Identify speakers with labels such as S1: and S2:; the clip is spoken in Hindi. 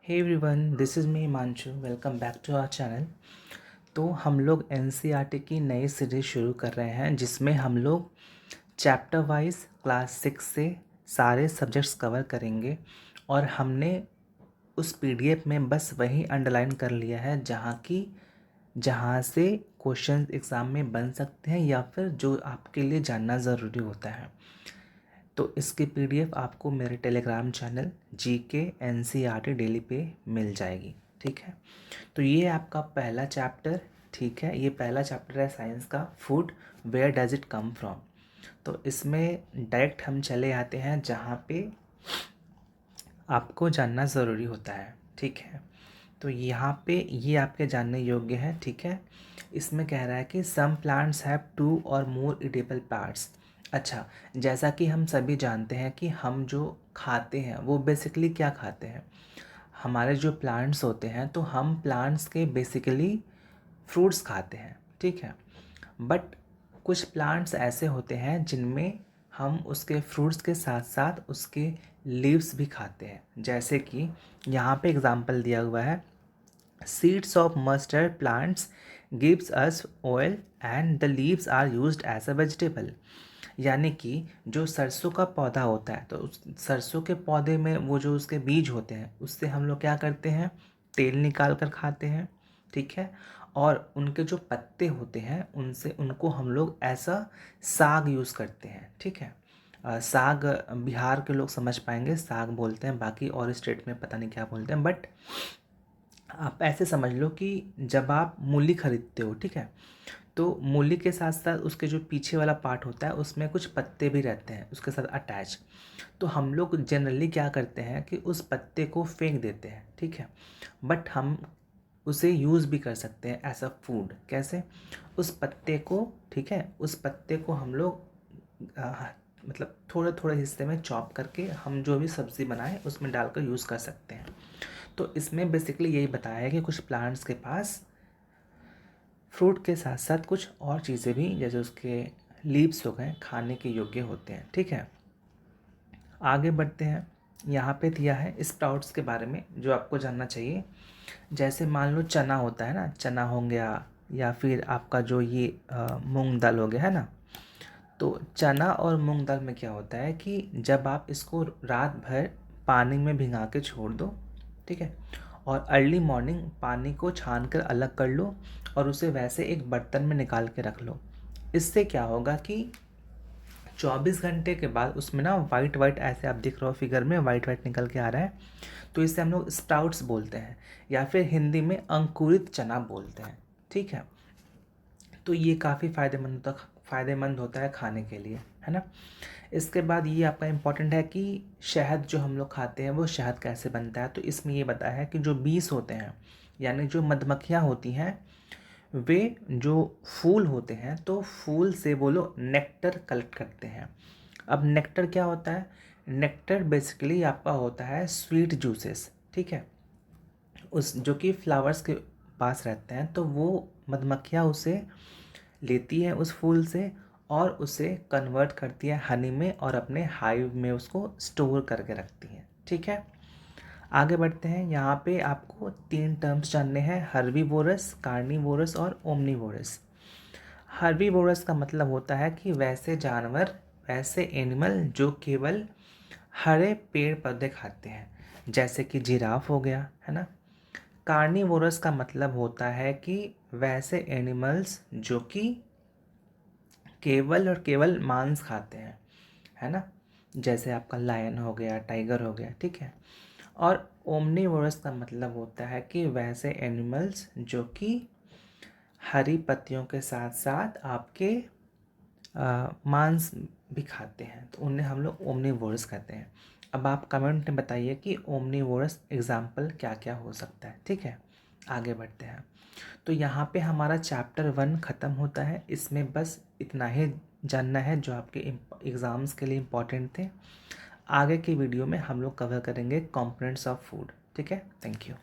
S1: Hey everyone, this is me Himanshu. Welcome back to our channel. तो हम लोग एनसीईआरटी की नई सीरीज़ शुरू कर रहे हैं जिसमें हम लोग चैप्टर वाइज क्लास 6 से सारे सब्जेक्ट्स कवर करेंगे। और हमने उस पीडीएफ में बस वही अंडरलाइन कर लिया है जहाँ से क्वेश्चन एग्ज़ाम में बन सकते हैं या फिर जो आपके लिए जानना ज़रूरी होता है। तो इसकी पीडीएफ आपको मेरे Telegram channel GK NCERT daily पे मिल जाएगी। ठीक है, तो ये आपका पहला चैप्टर। ठीक है, ये पहला चैप्टर है साइंस का, food where does it come from. तो इसमें डायरेक्ट हम चले आते हैं जहाँ पे आपको जानना ज़रूरी होता है। ठीक है, तो यहाँ पे ये आपके जानने योग्य है। ठीक है, इसमें कह रहा है कि सम प्लांट्स हैव 2 और मोर एडिबल पार्ट्स। अच्छा, जैसा कि हम सभी जानते हैं कि हम जो खाते हैं वो बेसिकली क्या खाते हैं। हमारे जो प्लांट्स होते हैं तो हम प्लांट्स के बेसिकली फ्रूट्स खाते हैं। ठीक है, बट कुछ प्लांट्स ऐसे होते हैं जिनमें हम उसके फ्रूट्स के साथ साथ उसके लीव्स भी खाते हैं। जैसे कि यहाँ पे एग्जांपल दिया हुआ है, seeds of mustard plants gives us oil and the leaves are used as a vegetable. यानी कि जो सरसों का पौधा होता है तो उस सरसों के पौधे में वो जो उसके बीज होते हैं उससे हम लोग क्या करते हैं, तेल निकाल कर खाते हैं। ठीक है, और उनके जो पत्ते होते हैं उनसे उनको हम लोग ऐसा साग यूज़ करते हैं। ठीक है, साग बिहार के लोग समझ पाएंगे, साग बोलते हैं, बाकी और स्टेट में पता नहीं क्या बोलते हैं। बट आप ऐसे समझ लो कि जब आप मूली खरीदते हो, ठीक है, तो मूली के साथ साथ उसके जो पीछे वाला पार्ट होता है उसमें कुछ पत्ते भी रहते हैं उसके साथ अटैच। तो हम लोग जनरली क्या करते हैं कि उस पत्ते को फेंक देते हैं। ठीक है, बट हम उसे यूज़ भी कर सकते हैं एज अ फूड। कैसे? उस पत्ते को, ठीक है, उस पत्ते को हम लोग मतलब थोड़े थोड़े हिस्से में चॉप करके हम जो भी सब्ज़ी बनाएं उसमें डालकर यूज़ कर सकते हैं। तो इसमें बेसिकली यही बताया है कि कुछ प्लांट्स के पास फ्रूट के साथ साथ कुछ और चीज़ें भी जैसे उसके लीव्स हो गए खाने के योग्य होते हैं। ठीक है, आगे बढ़ते हैं। यहाँ पे दिया है स्प्राउट्स के बारे में जो आपको जानना चाहिए। जैसे मान लो चना होता है ना, चना हो गया या फिर आपका जो ये मूंग दाल हो गया है ना। तो चना और मूंग दाल में क्या होता है कि जब आप इसको रात भर पानी में भिगा के छोड़ दो, ठीक है, और अर्ली मॉर्निंग पानी को छान कर अलग कर लो और उसे वैसे एक बर्तन में निकाल के रख लो। इससे क्या होगा कि 24 घंटे के बाद उसमें ना वाइट वाइट, ऐसे आप दिख रहे हो फिगर में वाइट वाइट निकल के आ रहा है, तो इसे हम लोग स्प्राउट्स बोलते हैं या फिर हिंदी में अंकुरित चना बोलते हैं। ठीक है, तो ये काफ़ी फ़ायदेमंद होता है खाने के लिए, है ना। इसके बाद ये आपका इम्पॉर्टेंट है कि शहद जो हम लोग खाते हैं वो शहद कैसे बनता है। तो इसमें ये बताया है कि जो बीस होते हैं यानी जो मधुमक्खियाँ होती हैं वे जो फूल होते हैं तो फूल से वो लोग नेक्टर कलेक्ट करते हैं। अब नेक्टर क्या होता है? नेक्टर बेसिकली आपका होता है स्वीट जूसेस। ठीक है, उस जो कि फ्लावर्स के पास रहते हैं तो वो मधुमक्खियाँ उसे लेती है उस फूल से और उसे कन्वर्ट करती है हनी में और अपने हाइव में उसको स्टोर करके रखती है। ठीक है, आगे बढ़ते हैं। यहाँ पे आपको 3 टर्म्स जानने हैं, हर्बीवोरस, कार्निवोरस और ओमनीवोरस। हर्बीवोरस का मतलब होता है कि वैसे जानवर, वैसे एनिमल जो केवल हरे पेड़ पौधे खाते हैं, जैसे कि जिराफ हो गया, है ना। कार्निवोरस का मतलब होता है कि वैसे एनिमल्स जो कि केवल और केवल मांस खाते हैं, है ना, जैसे आपका लायन हो गया, टाइगर हो गया। ठीक है, और ओमनीवोरस का मतलब होता है कि वैसे एनिमल्स जो कि हरी पत्तियों के साथ साथ आपके मांस भी खाते हैं, तो उन्हें हम लोग ओमनीवोरस कहते हैं। अब आप कमेंट में बताइए कि ओमनीवोरस एग्जाम्पल क्या क्या हो सकता है। ठीक है, आगे बढ़ते हैं। तो यहाँ पे हमारा चैप्टर 1 ख़त्म होता है। इसमें बस इतना ही जानना है जो आपके एग्ज़ाम्स के लिए इम्पॉर्टेंट थे। आगे की वीडियो में हम लोग कवर करेंगे कंपोनेंट्स ऑफ फूड। ठीक है, थैंक यू।